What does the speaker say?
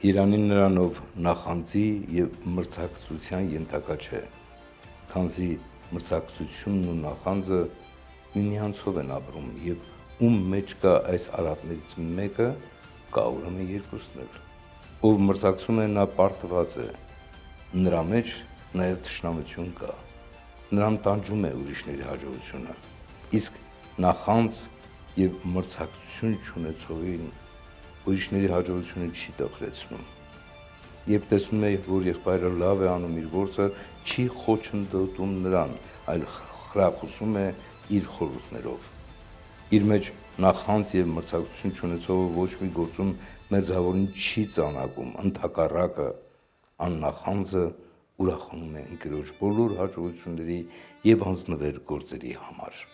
Իրանին նրանով նախանձի և մրցակցության ենթակա չէ, քանզի մրցակցությունն ու նախանձը միմյանցով են ապրում և ում մեջ կա այս արատներից մեկը, կա ուրեմն երկուսն էլ։ Ով մրցակցում է, նա պարտված է, նրա մեջ նաև թշնամություն կա, նրան տանջում է ուրիշների հաջողությունը, իսկ նախանձ և մրցակցություն չունեցողին ուրիշների հաջողությունը չի տխրեցնում։ Երբ տեսնում է, որ եղբայրը լավ է անում իր գործը, չի խոչընդոտում նրան, այլ խրախուսում է իր խորհուրդներով։ Իր մեջ նախանձ և մրցակցություն չունեցողը ոչ մի գործում մերձավորին չի ծանակում, ընդհակառակը, աննախանձը ուրախանում է ընկերոջ բոլոր հաջողությունների և անձնվեր գործերի համար։